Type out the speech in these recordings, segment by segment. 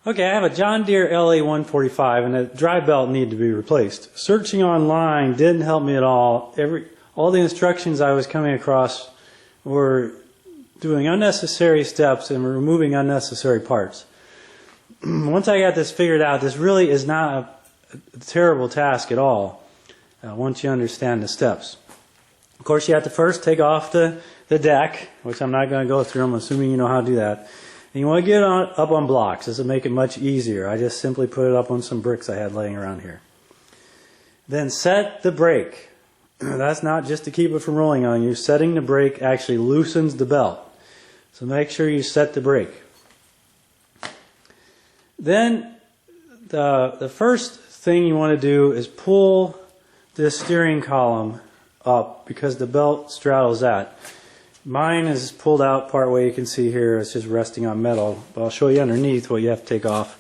Okay, I have a John Deere LA145 and the drive belt needed to be replaced. Searching online didn't help me at all. All the instructions I was coming across were doing unnecessary steps and removing unnecessary parts. Once I got this figured out, this really is not a terrible task at all once you understand the steps. Of course, you have to first take off the deck, which I'm not going to go through. I'm assuming you know how to do that. And you want to get it up on blocks. This will make it much easier. I just simply put it up on some bricks I had laying around here. Then set the brake. That's not just to keep it from rolling on you. Setting the brake actually loosens the belt. So make sure you set the brake. Then the first thing you want to do is pull this steering column up because the belt straddles that. Mine is pulled out part way, you can see here, it's just resting on metal. But I'll show you underneath what you have to take off.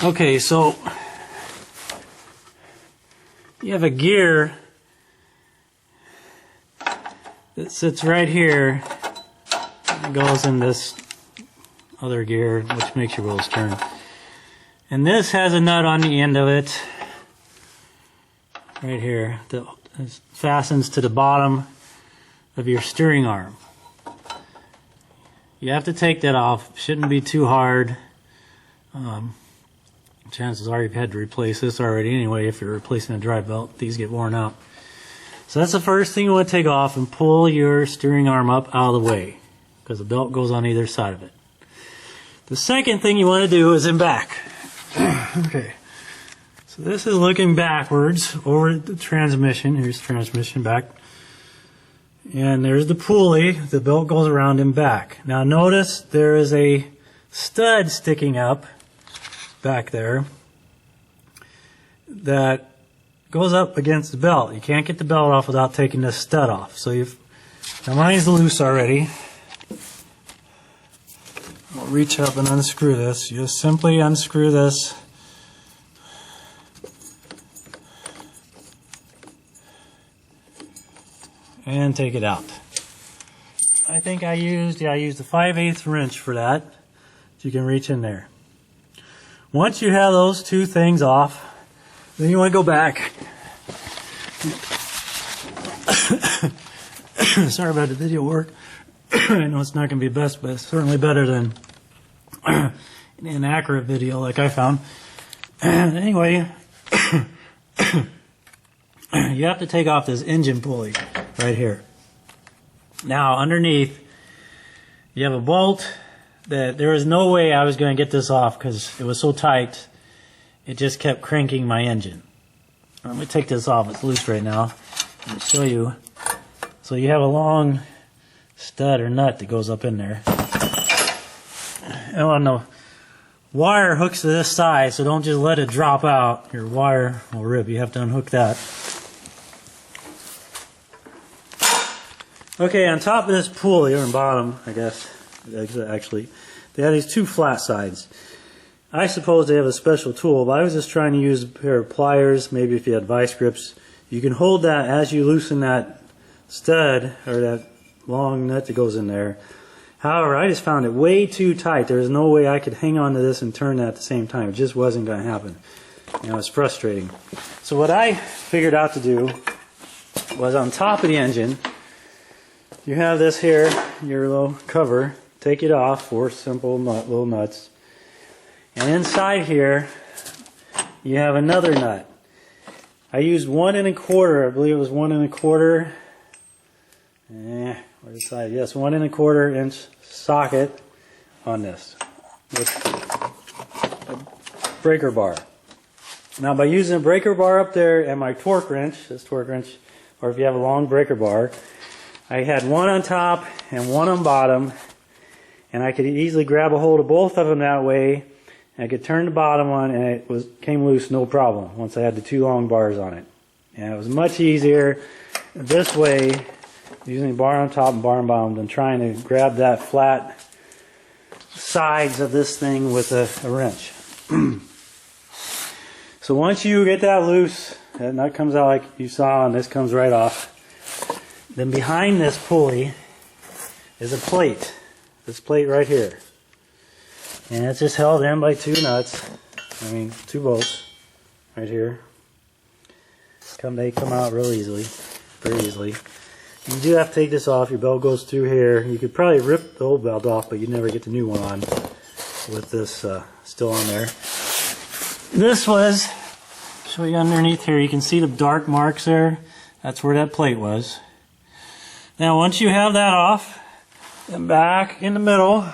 Okay, so you have a gear that sits right here. It goes in this other gear, which makes your wheels turn. And this has a nut on the end of it, right here, that fastens to the bottom of your steering arm. You have to take that off. Shouldn't be too hard. Chances are you've had to replace this already anyway. If you're replacing a drive belt, these get worn out. So that's the first thing you want to take off, and pull your steering arm up out of the way, because the belt goes on either side of it. The second thing you want to do is in back. Okay, so this is looking backwards over the transmission. Here's the transmission back. And there's the pulley. The belt goes around in back. Now notice there is a stud sticking up back there that goes up against the belt. You can't get the belt off without taking this stud off. So now mine's loose already. I'll reach up and unscrew this. You just simply unscrew this. And take it out. I think I used a 5/8 wrench for that. So you can reach in there. Once you have those two things off, then you want to go back. Sorry about the video work. I know it's not going to be best, but it's certainly better than an inaccurate video like I found. Anyway, you have to take off this engine pulley right here. Now underneath you have a bolt that there is no way I was going to get this off because it was so tight it just kept cranking my engine. Let me take this off. It's loose right now. Let me show you. So you have a long stud or nut that goes up in there. And the wire hooks to this side, so don't just let it drop out. Your wire will rip. You have to unhook that. Okay, on top of this pulley, or on bottom, I guess, actually, they have these two flat sides. I suppose they have a special tool, but I was just trying to use a pair of pliers. Maybe if you had vice grips, you can hold that as you loosen that stud, or that long nut that goes in there. However, I just found it way too tight. There's no way I could hang on to this and turn that at the same time. It just wasn't going to happen. It's frustrating. So what I figured out to do was, on top of the engine, you have this here, your little cover. Take it off, 4 simple little nuts. And inside here, you have another nut. I used 1 1/4. I believe it was 1 1/4. Where's the side? Yes, 1 1/4 inch socket on this with a breaker bar. Now, by using a breaker bar up there and my torque wrench, this torque wrench, or if you have a long breaker bar, I had one on top and one on bottom, and I could easily grab a hold of both of them that way. I could turn the bottom on, and it came loose no problem once I had the 2 long bars on it. And it was much easier this way, using a bar on top and bar on bottom, than trying to grab that flat sides of this thing with a wrench. So once you get that loose, that nut comes out like you saw, and this comes right off. Then behind this pulley is a plate. This plate right here. And it's just held in by 2 nuts. I mean, 2 bolts right here. They come out real easily, very easily. You do have to take this off. Your belt goes through here. You could probably rip the old belt off, but you'd never get the new one on with this still on there. This was, show you underneath here, you can see the dark marks there. That's where that plate was. Now once you have that off, and back in the middle,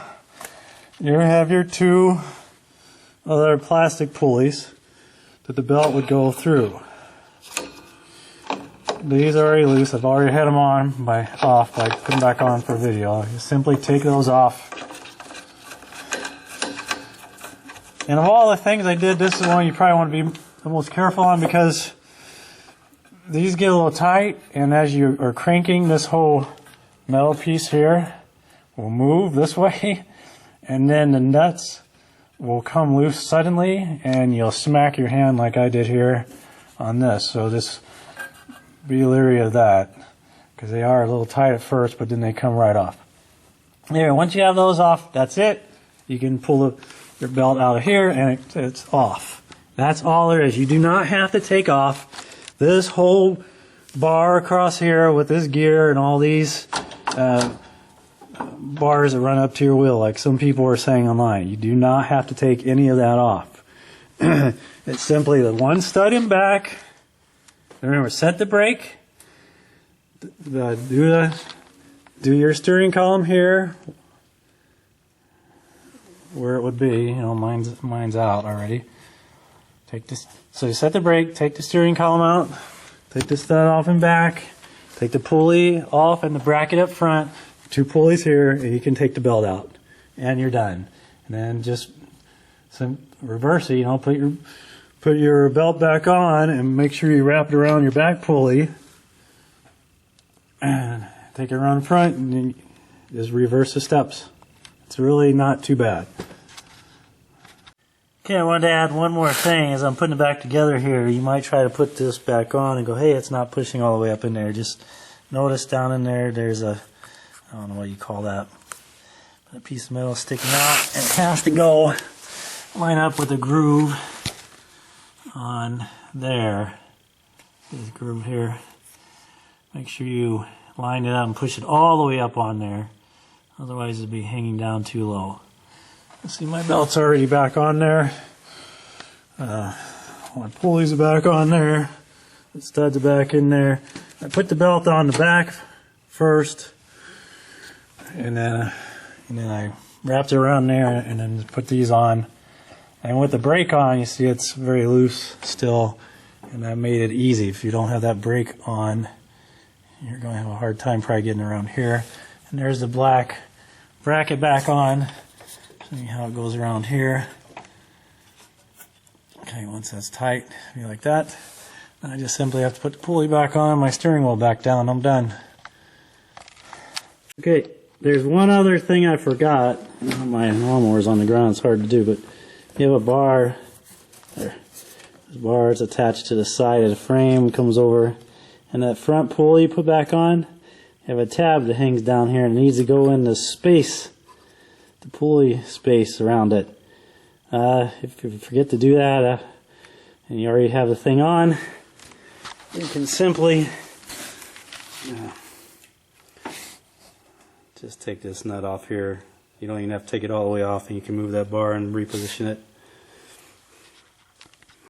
you have your 2 other plastic pulleys that the belt would go through. These are already loose. I've already had them on off by putting them back on for video. You simply take those off. And of all the things I did, this is one you probably want to be the most careful on, because these get a little tight, and as you are cranking, this whole metal piece here will move this way, and then the nuts will come loose suddenly, and you'll smack your hand like I did here on this. So just be leery of that, because they are a little tight at first, but then they come right off. There, once you have those off, that's it. You can pull your belt out of here, and it's off. That's all there is. You do not have to take off this whole bar across here with this gear and all these bars that run up to your wheel, like some people are saying online. You do not have to take any of that off. It's simply the one stud in back. Remember, set the brake. Do your steering column here, where it would be. You know, mine's out already. Take this. So you set the brake. Take the steering column out. Take the stud off and back. Take the pulley off and the bracket up front. 2 pulleys here, and you can take the belt out, and you're done. And then just reverse it. You know, put your belt back on, and make sure you wrap it around your back pulley, and take it around the front, and then just reverse the steps. It's really not too bad. Okay, I wanted to add one more thing as I'm putting it back together here. You might try to put this back on and go, hey, it's not pushing all the way up in there. Just notice down in there, there's a, I don't know what you call that, but a piece of metal sticking out, and it has to go line up with the groove on there. This groove here. Make sure you line it up and push it all the way up on there. Otherwise it'll be hanging down too low. See, my belt's already back on there. My pulleys are back on there. The studs are back in there. I put the belt on the back first, and then I wrapped it around there, and then put these on. And with the brake on, you see it's very loose still, and that made it easy. If you don't have that brake on, you're going to have a hard time probably getting around here. And there's the black bracket back on. Show you how it goes around here. Okay, once that's tight, be like that. Then I just simply have to put the pulley back on, my steering wheel back down. I'm done. Okay, there's one other thing I forgot. My lawnmower's on the ground, it's hard to do, but you have a bar. There. This bar is attached to the side of the frame, comes over, and that front pulley you put back on, you have a tab that hangs down here and it needs to go in the space, the pulley space around it. If you forget to do that, and you already have the thing on, you can simply just take this nut off here. You don't even have to take it all the way off, and you can move that bar and reposition it.